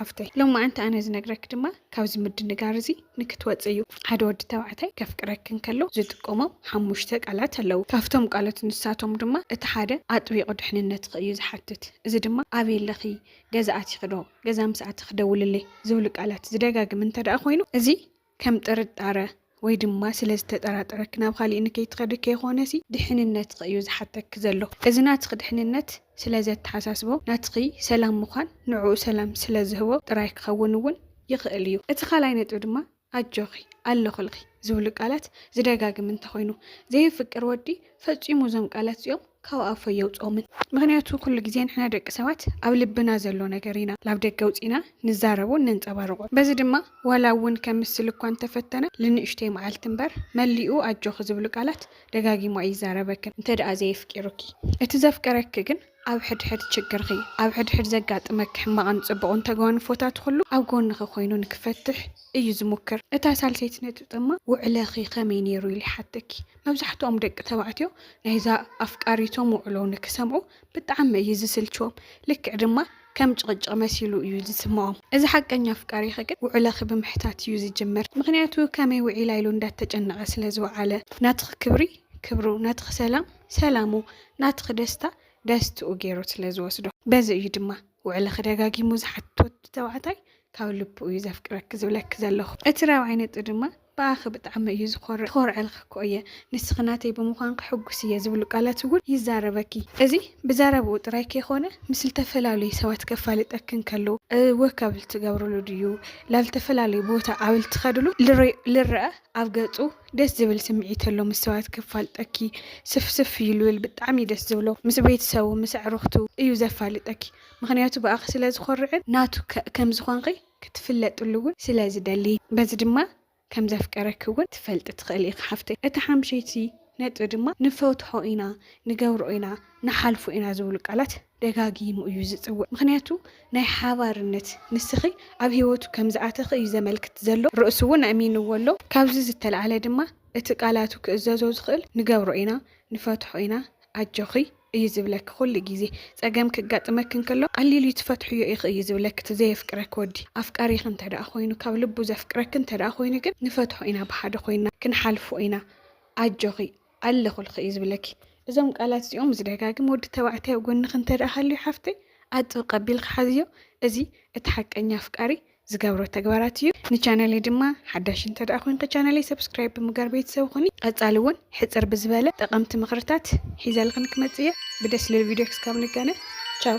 حفتي لو ما أنت أنا زنقرك دما كاوز مد نجارزي نكتواتزيو حد ود توعتي كفكرك كنكلو زيت قومو حموشتك على تلو كافتم قالت نساتهم دما اتحادة أطوي قدحن النتقيز حتت إذا دما أبي لخي جزأتي خدو جزا مساعت خدول اللي زولك على زدقاق من تدا أخوينو إزي كم ترد على ويدما ስለዝተጠራጠረክ ናብ ካሊ ንከይትኸድክ ይኾነሲ ድሕንነት ቅዩ ዝሓተክ ዘሎ እዚ ናትኽ ድሕንነት ስለዘተሓሳስቦ ናትኺ ሰላም ምዃን ንዑ ሰላም ስለዝህቦ ጥራይ ክኸውን እውን ይኽእል እዩ እቲ ካልኣይ ነጥብ ድማ ኣጆኺ ኣለኹልኺ ዝብሉ ቃላት ዝደጋግም እንተኾይኑ ዘይፍቅር ወዲ ፈፂሙ ዞም ቃላት እዚኦም ካብ ኣፈ የውፅኦምን ምክንያቱ ኩሉ ግዜ ንሕና ደቂ ሰባት ኣብ ልብና ዘሎ ነገር ኢና ላብ ደገ ውፂና ንዛረቦ ነንፀባርቆ በዚ ድማ ዋላ እውን ከምስል እኳ እንተፈተነ ልንእሽተይ መዓልቲ እምበር መሊኡ ኣጆኺ ዝብሉ ቃላት ደጋጊሙ ኣይዛረበክን እንተደኣ ዘይፍቅሩኪ እቲ ዘፍቀረክ ግን ኣብ ሕድሕድ ችግርኺ ኣብ ሕድሕድ ዘጋጥመክ ሕማቕን ፅቡቕን ተጓንፎታት ኩሉ ኣብ ጎንኺ ኮይኑ ንክፈትሕ እዩ ዝሙክር እታ ሳልሰይቲ ነጥብ ድማ ውዕለኺ ከመይ ነይሩ ኢሉ ይሓትኪ መብዛሕትኦም ደቂ ተባዕትዮ ናይዛ ኣፍቃሪቶም ውዕሎ ንክሰምዑ ብጣዕሚ እዩ ዝስልችዎም ልክዕ ድማ ከም ጭቕጭቕ መሲሉ እዩ ዝስምዖም እዚ ሓቀኛ ኣፍቃሪኺ ግን ውዕለኺ ብምሕታት እዩ ዝጅምር ምክንያቱ ከመይ ውዒላ ኢሉ እንዳተጨነቐ ስለ ዝወዓለ ናትኺ ክብሪ ክብሩ ናትኺ ሰላም ሰላሙ ናትኺ ደስታ ደስትኡ ገይሩ ስለ ዝወስዶ በዚ እዩ ድማ ውዕለኺ ደጋጊሙ ዝሓትት ተባዕታይ ካብ ልቡ እዩ ዘፍቅረክ ዝብለክ ዘለኹ እቲ ራብዓይ ነጥብ ድማ ብኣኺ ብጣዕሚ እዩ ዝኮርዐልክ ኮየ ንስኽናተይ ብምዃን ክሕጉስ እየ ዝብሉ ቃላት እውን ይዛረበኪ እዚ ብዛረብኡ ጥራይ ከይኾነ ምስሊ ተፈላለዩ ሰባት ከፋልጠክን ከለዉ ወካብ ትገብርሉ ድዩ ላብ ተፈላለዩ ቦታ ኣብል ትኸድሉ ልርአ ኣብ ገፁ ደስ ዝብል ስምዒት ኣሎ ምስ ሰባት ከፋልጠኪ ስፍስፍ ይልብል ብጣዕሚ ደስ ዝብሎ ምስ ቤተሰቡ ምስ ኣዕሩኽቱ እዩ ዘፋልጠኪ ምክንያቱ ብኣኺ ስለ ዝኮርዕን ናቱ ከም ዝኾንኺ ክትፍለጥሉ እውን ስለ ዝደሊ በዚ ድማ ከም ዘፍቀረክ እውን ትፈልጥ ትኽእል ኢኻ ሓፍተይ እቲ ሓምሸይቲ ነጥብ ድማ ንፈትሖ ኢና ንገብሮ ኢና ንሓልፎ ኢና ዝብሉ ቃላት ደጋጊሙ እዩ ዝፅውዕ ምክንያቱ ናይ ሓባርነት ንስኺ ኣብ ሂወቱ ከም ዝኣተኺ እዩ ዘመልክት ዘሎ ርእሱ እውን ኣሚንዎ ኣሎ ካብዚ ዝተለዓለ ድማ እቲ ቃላቱ ክእዘዞ ዝኽእል ንገብሮ ኢና ንፈትሖ ኢና ኣጆኺ እዩ ዝብለክ ኩሉ ግዜ ፀገም ክጋጥመክ እንከሎ ቀሊሉ ትፈትሕዮ ኢኽ እዩ ዝብለክ ዘየፍቅረክ ወዲ ኣፍቃሪኽ እንተደኣ ኮይኑ ካብ ልቡ ዘፍቅረክ እንተደኣ ኮይኑ ግን ንፈትሖ ኢና ብሓደ ኮይና ክንሓልፎ ኢና ኣጆኺ ኣለኹልኺ እዩ ዝብለኪ እዞም ቃላት እዚኦም ዝደጋግም ወዲ ተባዕታይ ጎንኽ እንተደኣ ሃልዩ ሓፍተይ ኣጥብ ቀቢልካ ሓዝዮ እዚ እቲ ሓቀኛ ኣፍቃሪ ዝገብሮ ተግባራት እዩ ንቻናለይ ድማ ሓዳሽ እንተደኣ ኮይንከ ቻናለይ ሰብስክራይብ ብምግባር ቤተሰብ ኮኒ ቀፃሊ እውን ሕፅር ብዝበለ ጠቐምቲ ምክርታት ሒዘልክን ክመፅየ ብደስ ዝብል ቪድዮ ክስካብ ንገናኝ ቻው